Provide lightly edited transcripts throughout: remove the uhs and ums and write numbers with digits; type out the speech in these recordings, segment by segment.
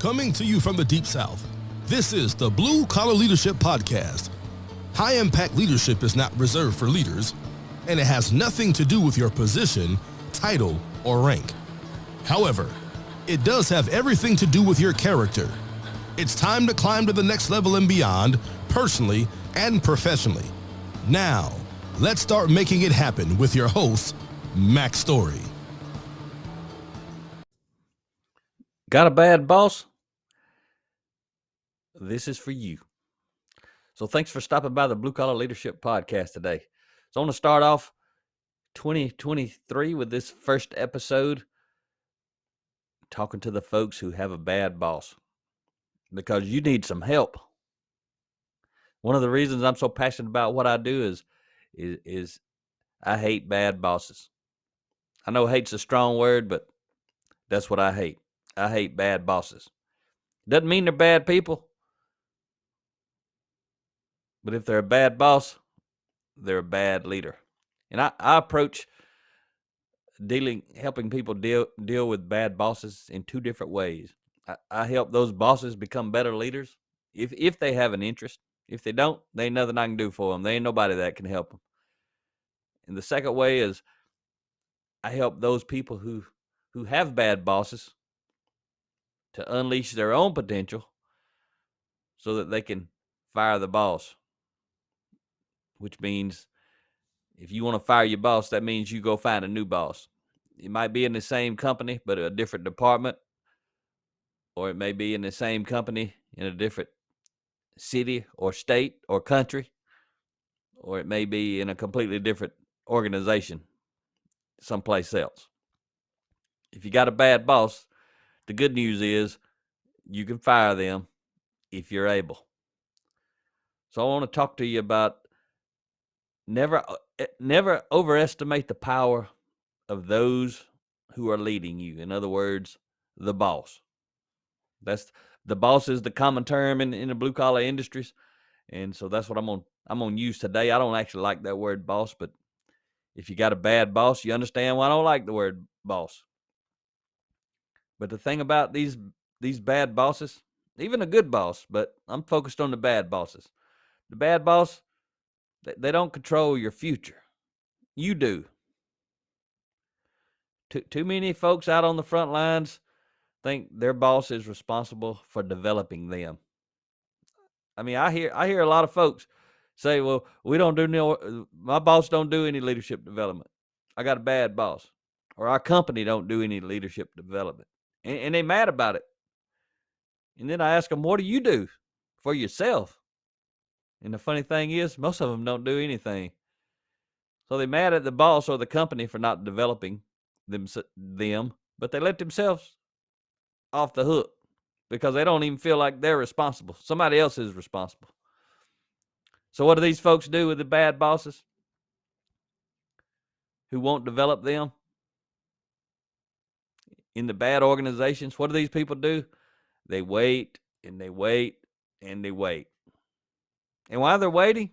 Coming to you from the Deep South, this is the Blue Collar Leadership Podcast. High impact leadership is not reserved for leaders, and it has nothing to do with your position, title, or rank. However, it does have everything to do with your character. It's time to climb to the next level and beyond, personally and professionally. Now, let's start making it happen with your host, Max Story. Got a bad boss? This is for you. So thanks for stopping by the Blue Collar Leadership Podcast today. So I want to start off 2023 with this first episode talking to the folks who have a bad boss because you need some help. One of the reasons I'm so passionate about what I do is I hate bad bosses. I know hate's a strong word, but that's what I hate. I hate bad bosses. Doesn't mean they're bad people. But if they're a bad boss, they're a bad leader. And I approach helping people deal with bad bosses in two different ways. I help those bosses become better leaders if they have an interest. If they don't, there ain't nothing I can do for them. There ain't nobody that can help them. And the second way is I help those people who have bad bosses to unleash their own potential so that they can fire the boss. Which means if you want to fire your boss, that means you go find a new boss. It might be in the same company, but a different department. Or it may be in the same company in a different city or state or country. Or it may be in a completely different organization someplace else. If you got a bad boss, the good news is you can fire them if you're able. So I want to talk to you about never overestimate the power of those who are leading you. In other words, the boss. The boss is the common term in the blue collar industries, and so that's what I'm gonna use today. I don't actually like that word boss, but if you got a bad boss, you understand why I don't like the word boss. But the thing about these bad bosses, even a good boss, but I'm focused on the bad bosses. The bad boss, they don't control your future. You do. Too many folks out on the front lines think their boss is responsible for developing them. I mean, I hear a lot of folks say, "Well, my boss don't do any leadership development. I got a bad boss, or our company don't do any leadership development," and they mad about it. And then I ask them, "What do you do for yourself?" And the funny thing is, most of them don't do anything. So they're mad at the boss or the company for not developing them, but they let themselves off the hook because they don't even feel like they're responsible. Somebody else is responsible. So what do these folks do with the bad bosses who won't develop them in the bad organizations? What do these people do? They wait and they wait and they wait. And while they're waiting,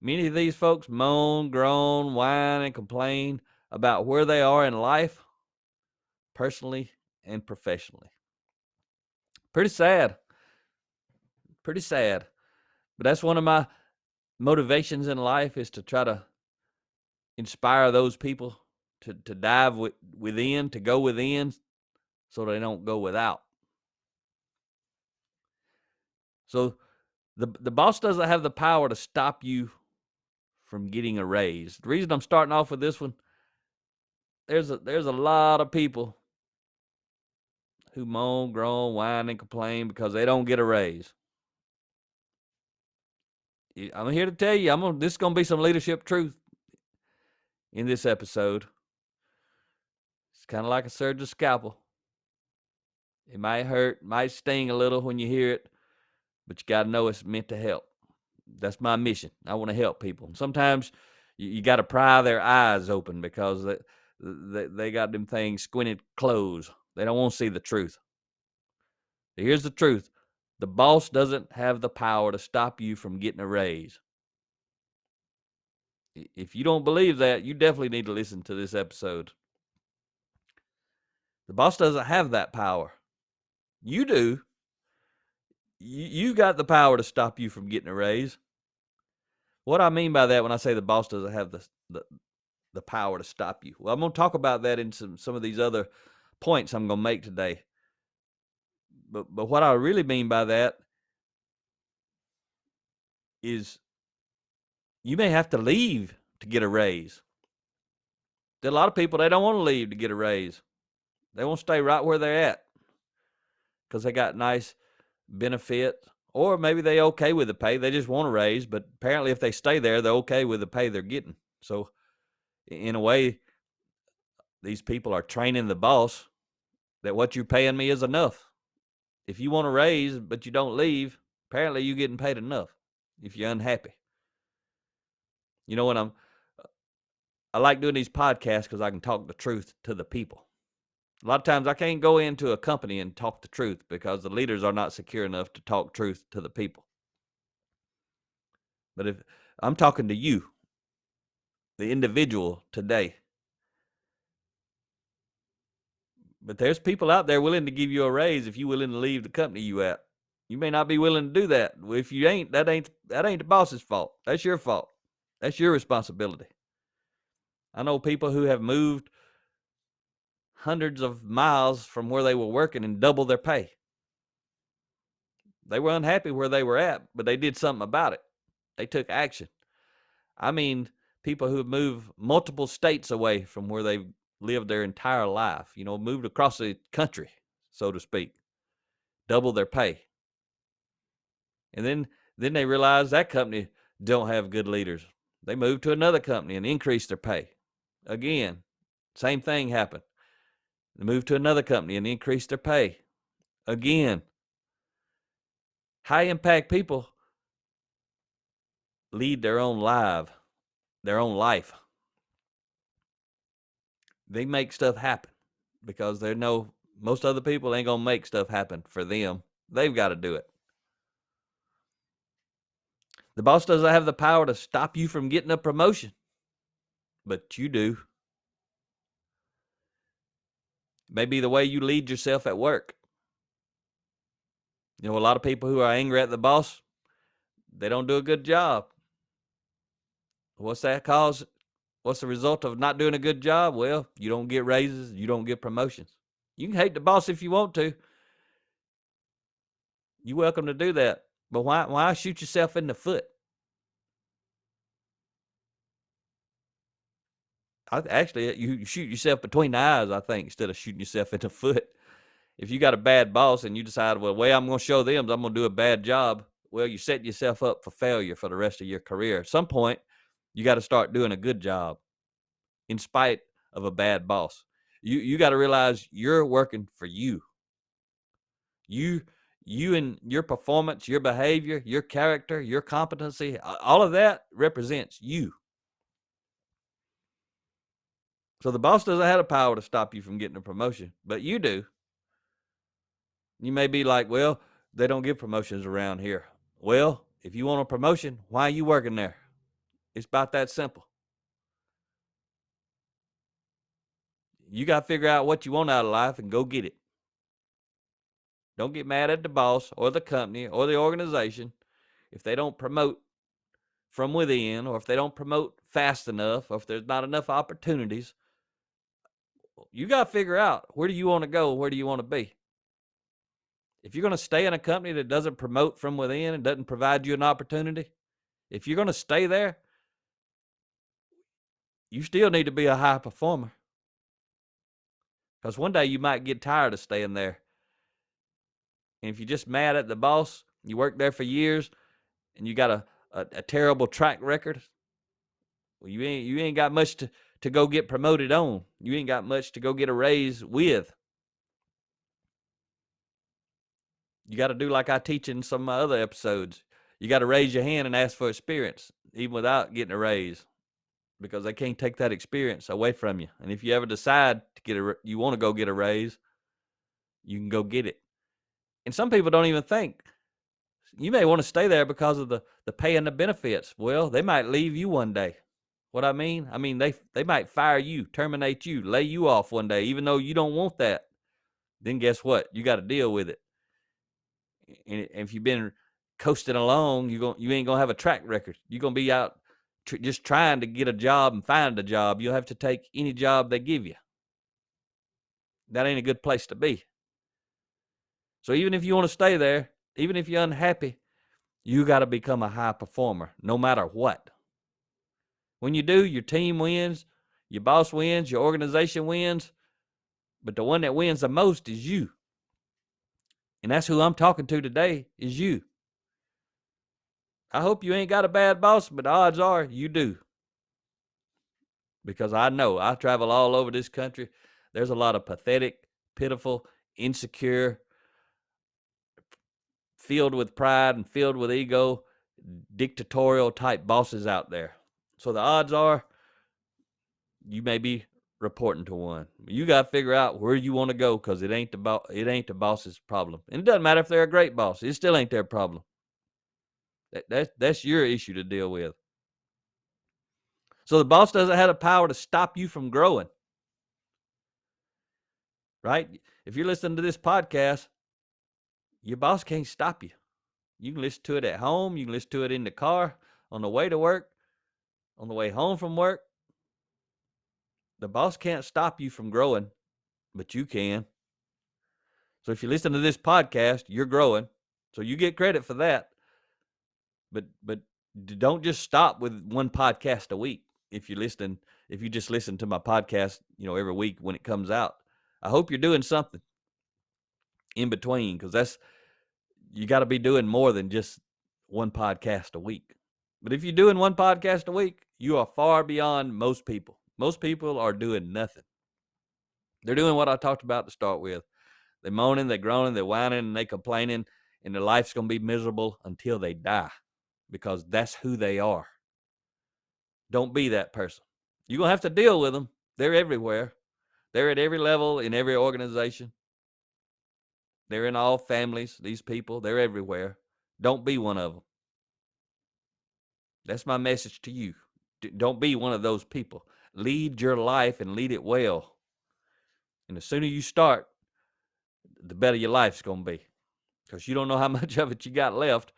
many of these folks moan, groan, whine, and complain about where they are in life, personally and professionally. Pretty sad. Pretty sad. But that's one of my motivations in life, is to try to inspire those people to dive within, to go within, so they don't go without. So the boss doesn't have the power to stop you from getting a raise. The reason I'm starting off with this one, there's a lot of people who moan, groan, whine, and complain because they don't get a raise. I'm here to tell you, this is going to be some leadership truth in this episode. It's kind of like a surgeon's scalpel. It might hurt, might sting a little when you hear it, but you got to know it's meant to help. That's my mission. I want to help people. Sometimes you got to pry their eyes open because they got them things squinted closed. They don't want to see the truth. Here's the truth. The boss doesn't have the power to stop you from getting a raise. If you don't believe that, you definitely need to listen to this episode. The boss doesn't have that power. You do. You got the power to stop you from getting a raise. What I mean by that when I say the boss doesn't have the power to stop you. Well, I'm going to talk about that in some of these other points I'm going to make today. But what I really mean by that is you may have to leave to get a raise. There are a lot of people, they don't want to leave to get a raise. They want to stay right where they're at because they got nice benefits, or maybe they okay with the pay. They just want a raise, but apparently if they stay there, they're okay with the pay they're getting. So in a way, these people are training the boss that what you're paying me is enough. If you want a raise but you don't leave, apparently you're getting paid enough if you're unhappy. You know what I like doing these podcasts because I can talk the truth to the people. A lot of times I can't go into a company and talk the truth because the leaders are not secure enough to talk truth to the people. But if I'm talking to you, the individual today, but there's people out there willing to give you a raise if you're willing to leave the company you at. You may not be willing to do that. If you ain't, that ain't the boss's fault. That's your fault. That's your responsibility. I know people who have moved hundreds of miles from where they were working and double their pay. They were unhappy where they were at, but they did something about it. They took action. I mean, people who have moved multiple states away from where they've lived their entire life, moved across the country, so to speak, double their pay. And then they realize that company don't have good leaders. They moved to another company and increased their pay. Again, same thing happened. They moved to another company and increased their pay. Again, high impact people lead their own life. They make stuff happen because they know most other people ain't going to make stuff happen for them. They've got to do it. The boss doesn't have the power to stop you from getting a promotion, but you do. Maybe the way you lead yourself at work. A lot of people who are angry at the boss, they don't do a good job. What's that cause? What's the result of not doing a good job? Well, you don't get raises, you don't get promotions. You can hate the boss if you want to. You're welcome to do that. But why shoot yourself in the foot? Actually, you shoot yourself between the eyes, I think, instead of shooting yourself in the foot. If you got a bad boss and you decide, well, the way I'm going to show them is I'm going to do a bad job, well, you're setting yourself up for failure for the rest of your career. At some point, you got to start doing a good job in spite of a bad boss. You got to realize you're working for you. You and your performance, your behavior, your character, your competency, all of that represents you. So the boss doesn't have the power to stop you from getting a promotion, but you do. You may be like, well, they don't give promotions around here. Well, if you want a promotion, why are you working there? It's about that simple. You got to figure out what you want out of life and go get it. Don't get mad at the boss or the company or the organization if they don't promote from within, or if they don't promote fast enough, or if there's not enough opportunities. You got to figure out, where do you want to go? Where do you want to be? If you're going to stay in a company that doesn't promote from within and doesn't provide you an opportunity, if you're going to stay there, you still need to be a high performer. Because one day you might get tired of staying there. And if you're just mad at the boss, you work there for years, and you got a terrible track record, well, you ain't got much to go get promoted on. You ain't got much to go get a raise with. You got to do like I teach in some of my other episodes. You got to raise your hand and ask for experience, even without getting a raise, because they can't take that experience away from you. And if you ever decide to you want to go get a raise, you can go get it. And some people don't even think. You may want to stay there because of the pay and the benefits. Well, they might leave you one day. What I mean, they might fire you, terminate you, lay you off one day, even though you don't want that. Then guess what? You got to deal with it. And if you've been coasting along, you ain't gonna have a track record. You're gonna be out just trying to get a job and find a job. You'll have to take any job they give you. That ain't a good place to be. So even if you want to stay there, even if you're unhappy, you got to become a high performer no matter what. When you do, your team wins, your boss wins, your organization wins, but the one that wins the most is you. And that's who I'm talking to today, is you. I hope you ain't got a bad boss, but the odds are you do. Because I know I travel all over this country. There's a lot of pathetic, pitiful, insecure, filled with pride and filled with ego, dictatorial type bosses out there. So the odds are you may be reporting to one. You got to figure out where you want to go, because it ain't the boss's problem. And it doesn't matter if they're a great boss. It still ain't their problem. That's your issue to deal with. So the boss doesn't have the power to stop you from growing. Right? If you're listening to this podcast, your boss can't stop you. You can listen to it at home. You can listen to it in the car, on the way to work, on the way home from work. The boss can't stop you from growing, but you can. So if you listen to this podcast, you're growing. So you get credit for that. But don't just stop with one podcast a week. If you just listen to my podcast, every week when it comes out, I hope you're doing something in between, because you got to be doing more than just one podcast a week. But if you're doing one podcast a week, you are far beyond most people. Most people are doing nothing. They're doing what I talked about to start with. They're moaning, they're groaning, they're whining, and they're complaining, and their life's going to be miserable until they die, because that's who they are. Don't be that person. You're going to have to deal with them. They're everywhere. They're at every level in every organization. They're in all families, these people. They're everywhere. Don't be one of them. That's my message to you. Don't be one of those people. Lead your life and lead it well. And the sooner you start, the better your life's going to be. Because you don't know how much of it you got left,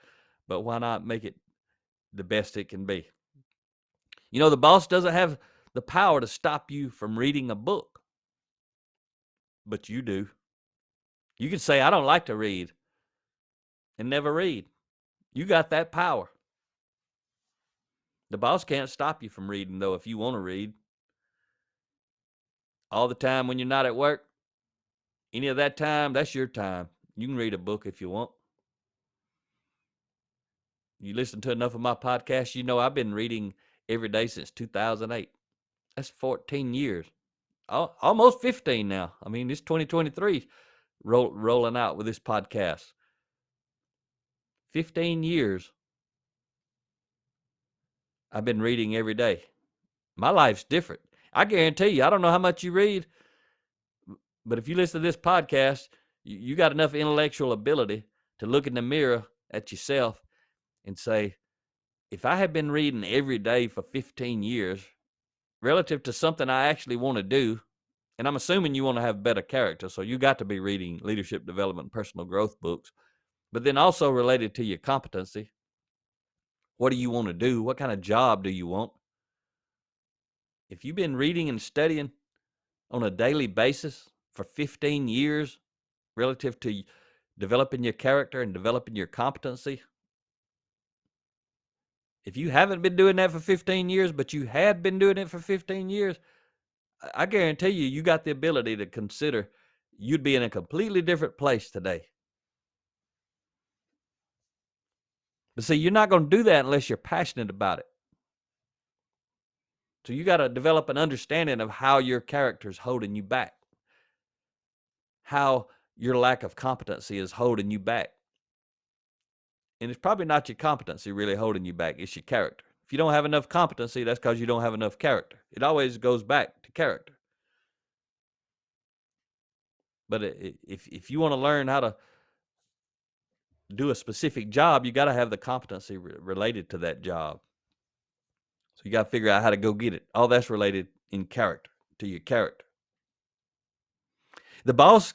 but why not make it the best it can be? The boss doesn't have the power to stop you from reading a book, but you do. You can say, I don't like to read, and never read. You got that power. The boss can't stop you from reading, though, if you want to read. All the time when you're not at work, any of that time, that's your time. You can read a book if you want. You listen to enough of my podcasts, I've been reading every day since 2008. That's 14 years. Almost 15 now. I mean, it's 2023 rolling out with this podcast. 15 years I've been reading every day. My life's different. I guarantee you, I don't know how much you read, but if you listen to this podcast, you got enough intellectual ability to look in the mirror at yourself and say, if I have been reading every day for 15 years, relative to something I actually want to do, and I'm assuming you want to have better character, so you got to be reading leadership development, personal growth books, but then also related to your competency. What do you want to do? What kind of job do you want? If you've been reading and studying on a daily basis for 15 years relative to developing your character and developing your competency, if you haven't been doing that for 15 years, but you had been doing it for 15 years, I guarantee you got the ability to consider you'd be in a completely different place today. But see, you're not going to do that unless you're passionate about it. So you got to develop an understanding of how your character is holding you back, how your lack of competency is holding you back. And it's probably not your competency really holding you back. It's your character. If you don't have enough competency, that's because you don't have enough character. It always goes back to character. But if you want to learn how to do a specific job, you got to have the competency related to that job. So you got to figure out how to go get it. All that's related in character, to your character. The boss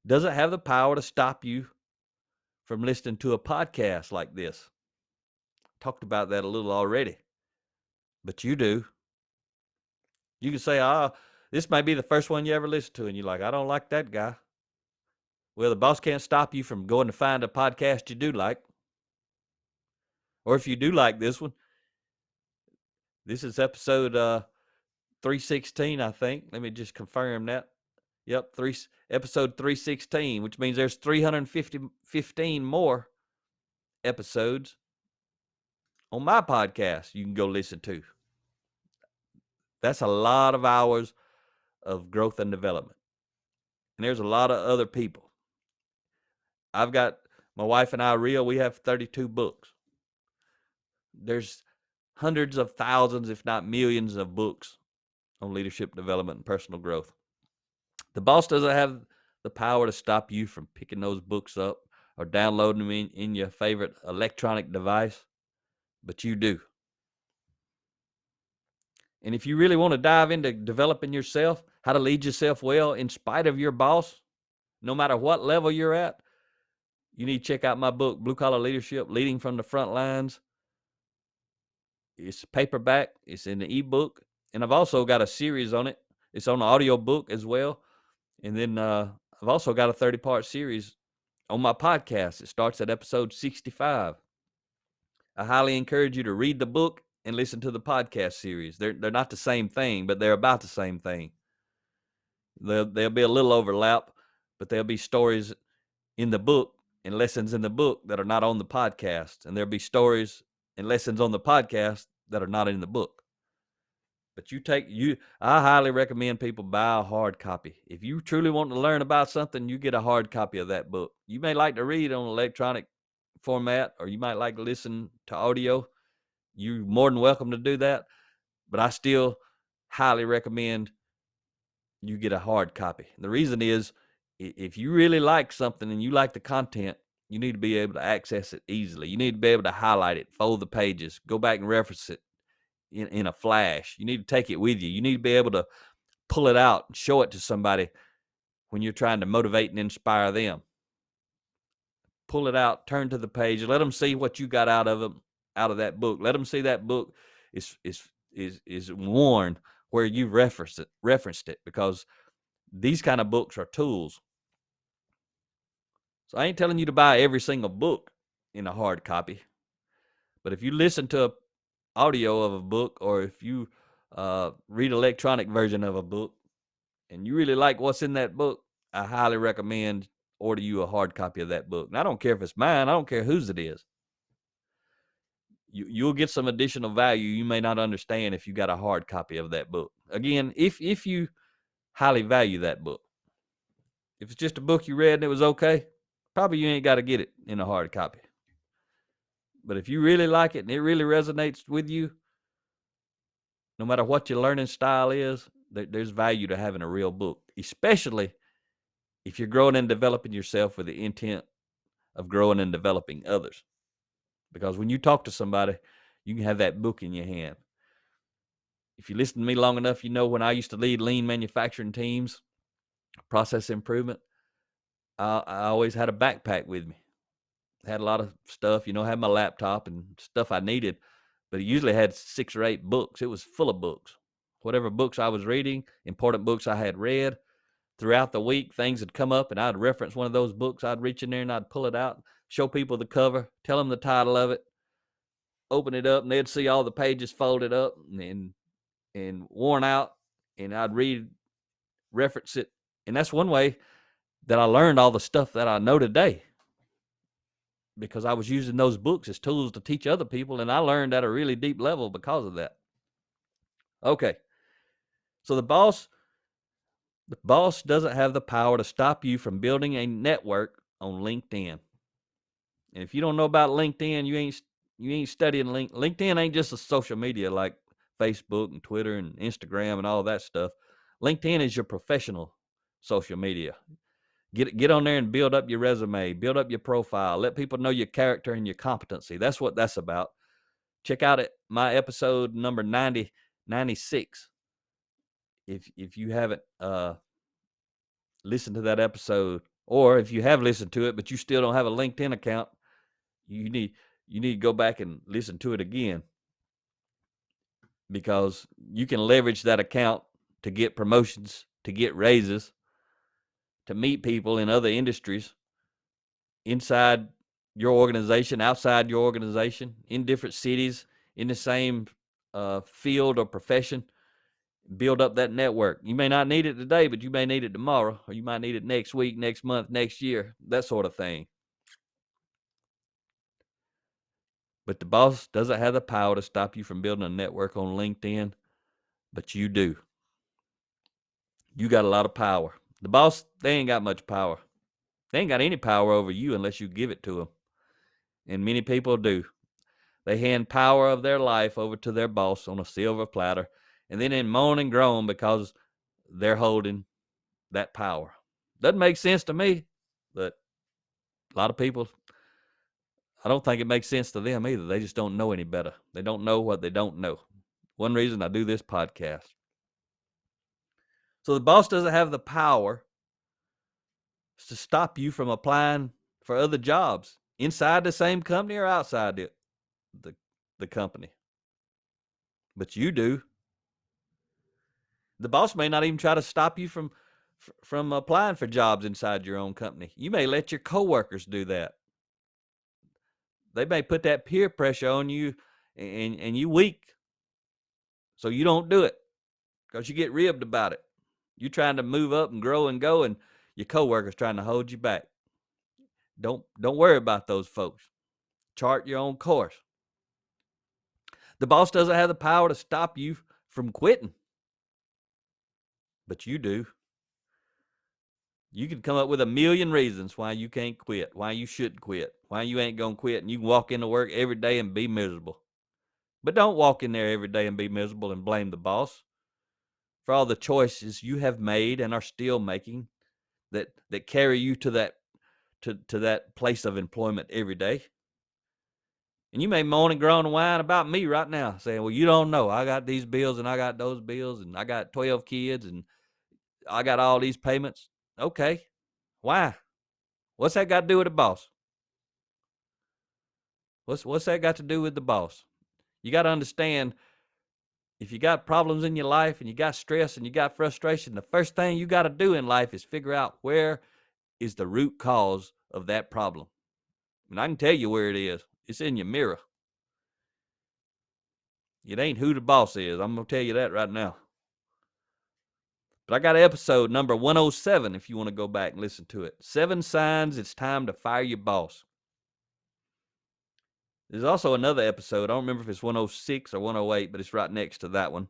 doesn't have the power to stop you from listening to a podcast like this. Talked about that a little already, but you do. You can say, this might be the first one you ever listen to, and you're like, I don't like that guy. Well, the boss can't stop you from going to find a podcast you do like. Or if you do like this one, this is episode 316, I think. Let me just confirm that. Yep, episode 316, which means there's 315 more episodes on my podcast you can go listen to. That's a lot of hours of growth and development. And there's a lot of other people. I've got my wife and I, Ria, we have 32 books. There's hundreds of thousands, if not millions, of books on leadership development and personal growth. The boss doesn't have the power to stop you from picking those books up or downloading them in your favorite electronic device, but you do. And if you really want to dive into developing yourself, how to lead yourself well in spite of your boss, no matter what level you're at, you need to check out my book, Blue Collar Leadership, Leading from the Front Lines. It's paperback. It's in the ebook. And I've also got a series on it. It's on the audio book as well. And then I've also got a 30-part series on my podcast. It starts at episode 65. I highly encourage you to read the book and listen to the podcast series. They're not the same thing, but they're about the same thing. There'll be a little overlap, but there'll be stories in the book and lessons in the book that are not on the podcast. And there'll be stories and lessons on the podcast that are not in the book. But I highly recommend people buy a hard copy. If you truly want to learn about something, you get a hard copy of that book. You may like to read on electronic format, or you might like to listen to audio. You're more than welcome to do that. But I still highly recommend you get a hard copy. The reason is, if you really like something and you like the content, you need to be able to access it easily. You need to be able to highlight it, fold the pages, go back and reference it in a flash. You need to take it with you. You need to be able to pull it out and show it to somebody when you're trying to motivate and inspire them. Pull it out, turn to the page, let them see what you got out of that book. Let them see that book is worn where you referenced it, because these kind of books are tools. So I ain't telling you to buy every single book in a hard copy, but if you listen to audio of a book, or if you read electronic version of a book and you really like what's in that book, I highly recommend order you a hard copy of that book. And I don't care if it's mine. I don't care whose it is. You'll get some additional value you may not understand if you got a hard copy of that book. Again, if you highly value that book. If it's just a book you read and it was okay, probably you ain't got to get it in a hard copy. But if you really like it and it really resonates with you, no matter what your learning style is, there's value to having a real book, especially if you're growing and developing yourself with the intent of growing and developing others. Because when you talk to somebody, you can have that book in your hand. If you listen to me long enough, you know when I used to lead lean manufacturing teams, process improvement, I always had a backpack with me. Had a lot of stuff, had my laptop and stuff I needed, but it usually had 6 or 8 books. It was full of books. Whatever books I was reading, important books I had read. Throughout the week, things would come up and I'd reference one of those books. I'd reach in there and I'd pull it out, show people the cover, tell them the title of it, open it up, and they'd see all the pages folded up and worn out, and I'd reference it. And that's one way that I learned all the stuff that I know today, because I was using those books as tools to teach other people, and I learned at a really deep level because of that. Okay. So the boss doesn't have the power to stop you from building a network on LinkedIn. And if you don't know about LinkedIn, you ain't studying LinkedIn ain't just a social media like Facebook and Twitter and Instagram and all that stuff. LinkedIn is your professional social media. Get on there and build up your resume, build up your profile, let people know your character and your competency. That's what that's about. Check out my episode number 96. If you haven't listened to that episode, Or if you have listened to it, but you still don't have a LinkedIn account, you need to go back and listen to it again, because you can leverage that account to get promotions, to get raises, to meet people in other industries, inside your organization, outside your organization, in different cities, in the same field or profession. Build up that network. You may not need it today, but you may need it tomorrow, or you might need it next week, next month, next year, that sort of thing. But the boss doesn't have the power to stop you from building a network on LinkedIn, but you do. You got a lot of power. The boss, they ain't got much power. They ain't got any power over you unless you give it to them. And many people do. They hand power of their life over to their boss on a silver platter, and then in moan and groan because they're holding that power. Doesn't make sense to me, but a lot of people, I don't think it makes sense to them either. They just don't know any better. They don't know what they don't know. One reason I do this podcast. So the boss doesn't have the power to stop you from applying for other jobs inside the same company or outside the company. But you do. The boss may not even try to stop you from applying for jobs inside your own company. You may let your coworkers do that. They may put that peer pressure on you, and you weak, so you don't do it because you get ribbed about it. You're trying to move up and grow and go, and your coworkers trying to hold you back. Don't worry about those folks. Chart your own course. The boss doesn't have the power to stop you from quitting, but you do. You can come up with a million reasons why you can't quit, why you shouldn't quit, why you ain't going to quit, and you can walk into work every day and be miserable. But don't walk in there every day and be miserable and blame the boss for all the choices you have made and are still making that carry you to that place of employment every day. And you may moan and groan and whine about me right now, saying, well, you don't know. I got these bills and I got those bills and I got 12 kids and I got all these payments. Okay. Why? What's that got to do with the boss? What's that got to do with the boss? You got to understand, if you got problems in your life and you got stress and you got frustration, the first thing you got to do in life is figure out where is the root cause of that problem. And I can tell you where it is. It's in your mirror. It ain't who the boss is. I'm going to tell you that right now. But I got episode number 107 if you want to go back and listen to it. 7 signs it's time to fire your boss. There's also another episode. I don't remember if it's 106 or 108, but it's right next to that one,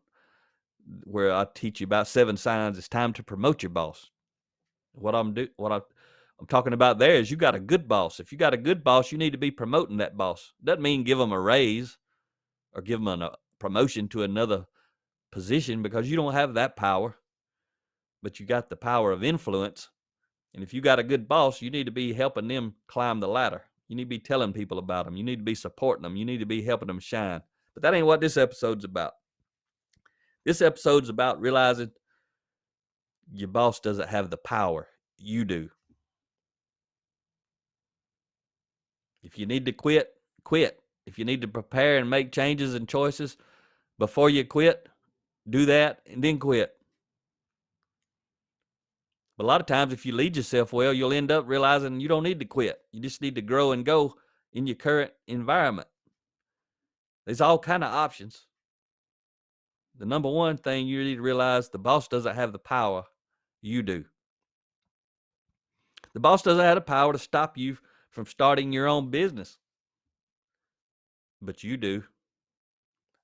where I teach you about 7 signs it's time to promote your boss. What I'm talking about there is you got a good boss. If you got a good boss, you need to be promoting that boss. Doesn't mean give them a raise or give them a promotion to another position, because you don't have that power, but you got the power of influence. And if you got a good boss, you need to be helping them climb the ladder. You need to be telling people about them. You need to be supporting them. You need to be helping them shine. But that ain't what this episode's about. This episode's about realizing your boss doesn't have the power. You do. If you need to quit, quit. If you need to prepare and make changes and choices before you quit, do that and then quit. But a lot of times, if you lead yourself well, you'll end up realizing you don't need to quit. You just need to grow and go in your current environment. There's all kind of options. The number one thing you need to realize, the boss doesn't have the power. You do. The boss doesn't have the power to stop you from starting your own business, but you do.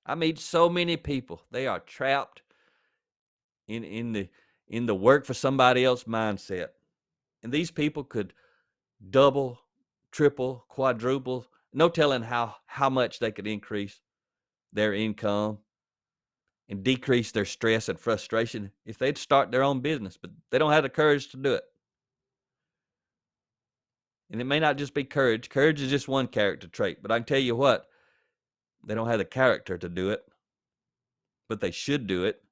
I meet so many people. They are trapped in the work for somebody else mindset. And these people could double, triple, quadruple, no telling how much they could increase their income and decrease their stress and frustration if they'd start their own business, but they don't have the courage to do it. And it may not just be courage. Courage is just one character trait, but I can tell you what, they don't have the character to do it, but they should do it.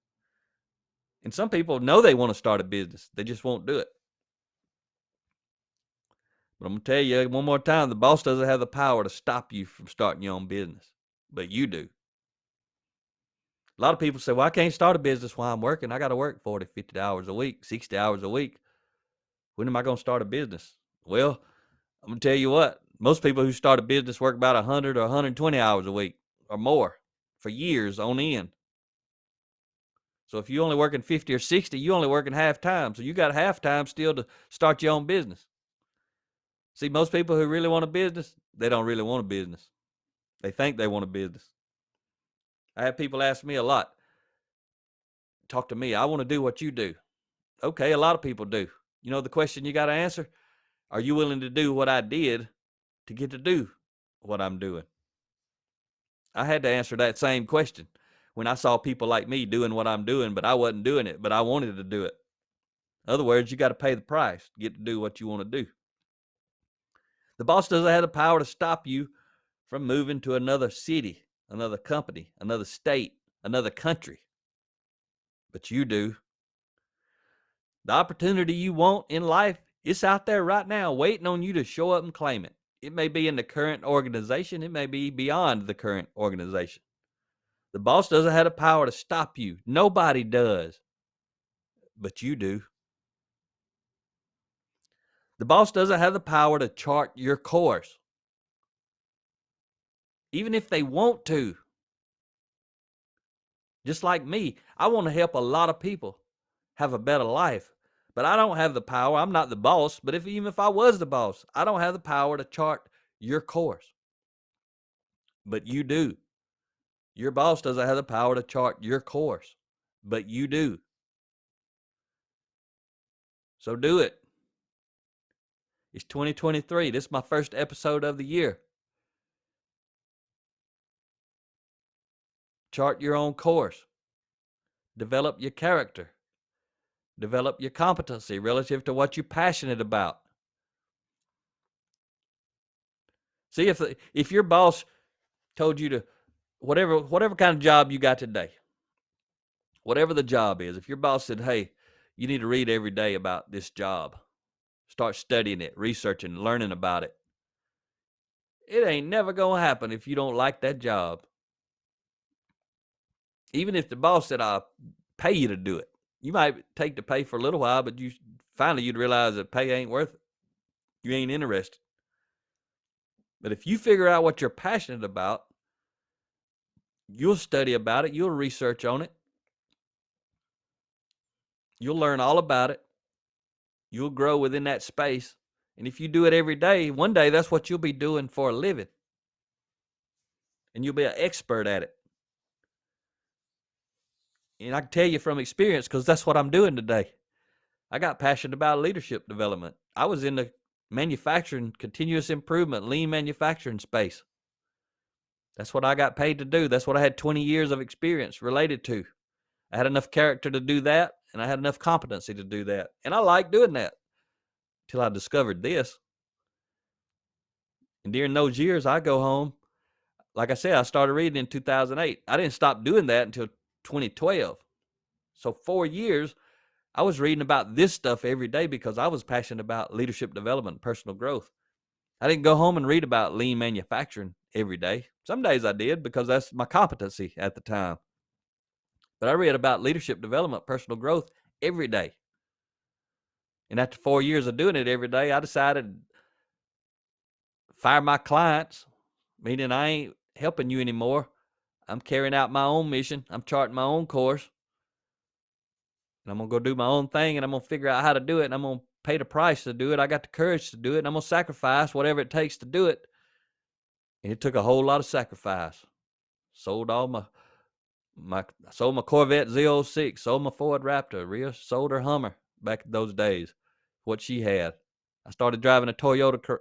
And some people know they want to start a business. They just won't do it. But I'm going to tell you one more time, the boss doesn't have the power to stop you from starting your own business, but you do. A lot of people say, well, I can't start a business while I'm working. I got to work 40, 50 hours a week, 60 hours a week. When am I going to start a business? Well, I'm going to tell you what, most people who start a business work about 100 or 120 hours a week or more for years on end. So if you're only working 50 or 60, you're only working half time. So you got half time still to start your own business. See, most people who really want a business, they don't really want a business. They think they want a business. I have people ask me a lot, talk to me, I want to do what you do. Okay, a lot of people do. You know the question you got to answer? Are you willing to do what I did to get to do what I'm doing? I had to answer that same question when I saw people like me doing what I'm doing, but I wasn't doing it, but I wanted to do it. In other words, you got to pay the price to get to do what you want to do. The boss doesn't have the power to stop you from moving to another city, another company, another state, another country. But you do. The opportunity you want in life, it's out there right now waiting on you to show up and claim it. It may be in the current organization. It may be beyond the current organization. The boss doesn't have the power to stop you. Nobody does. But you do. The boss doesn't have the power to chart your course. Even if they want to. Just like me, I want to help a lot of people have a better life. But I don't have the power. I'm not the boss. But even if I was the boss, I don't have the power to chart your course. But you do. Your boss doesn't have the power to chart your course. But you do. So do it. It's 2023. This is my first episode of the year. Chart your own course. Develop your character. Develop your competency relative to what you're passionate about. See, if your boss told you to, whatever kind of job you got today, whatever the job is, if your boss said, hey, you need to read every day about this job, start studying it, researching, learning about it, it ain't never going to happen if you don't like that job. Even if the boss said, I'll pay you to do it, you might take the pay for a little while, but you'd realize that pay ain't worth it. You ain't interested. But if you figure out what you're passionate about, you'll study about it, you'll research on it, you'll learn all about it, you'll grow within that space. And if you do it every day, one day that's what you'll be doing for a living. And you'll be an expert at it. And I can tell you from experience, because that's what I'm doing today. I got passionate about leadership development. I was in the manufacturing, continuous improvement, lean manufacturing space. That's what I got paid to do. That's what I had 20 years of experience related to. I had enough character to do that, and I had enough competency to do that. And I liked doing that till I discovered this. And during those years, I go home. Like I said, I started reading in 2008. I didn't stop doing that until 2012. So 4 years, I was reading about this stuff every day because I was passionate about leadership development, personal growth. I didn't go home and read about lean manufacturing every day. Some days I did because that's my competency at the time. But I read about leadership development, personal growth every day. And after 4 years of doing it every day, I decided to fire my clients, meaning I ain't helping you anymore. I'm carrying out my own mission. I'm charting my own course. And I'm going to go do my own thing, and I'm going to figure out how to do it, and I'm going to pay the price to do it. I got the courage to do it, and I'm going to sacrifice whatever it takes to do it. And it took a whole lot of sacrifice. Sold all sold my Corvette Z06, sold my Ford Raptor, Rhea sold her Hummer back in those days, what she had. I started driving a Toyota,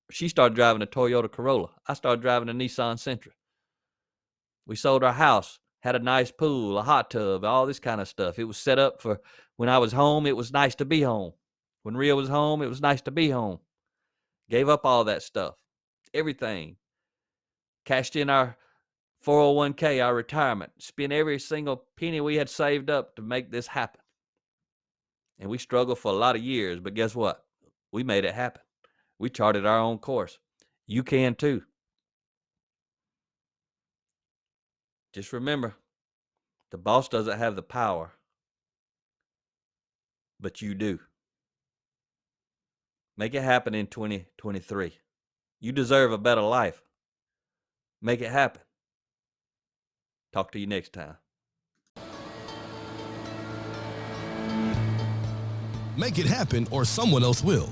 she started driving a Toyota Corolla. I started driving a Nissan Sentra. We sold our house, had a nice pool, a hot tub, all this kind of stuff. It was set up for when I was home, it was nice to be home. When Rhea was home, it was nice to be home. Gave up all that stuff, everything. Cashed in our 401k, our retirement, spent every single penny we had saved up to make this happen. And we struggled for a lot of years, but guess what? We made it happen. We charted our own course. You can too. Just remember, the boss doesn't have the power, but you do. Make it happen in 2023. You deserve a better life. Make it happen. Talk to you next time. Make it happen or someone else will.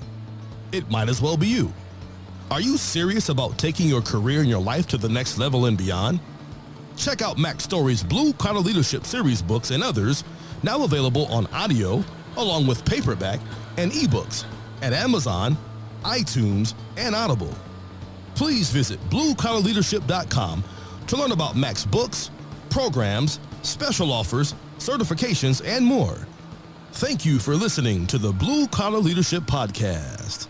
It might as well be you. Are you serious about taking your career and your life to the next level and beyond? Check out Mac Story's Blue Collar Leadership series books and others, now available on audio, along with paperback and ebooks at Amazon, iTunes, and Audible. Please visit bluecollarleadership.com to learn about Mac's books, programs, special offers, certifications, and more. Thank you for listening to the Blue Collar Leadership Podcast.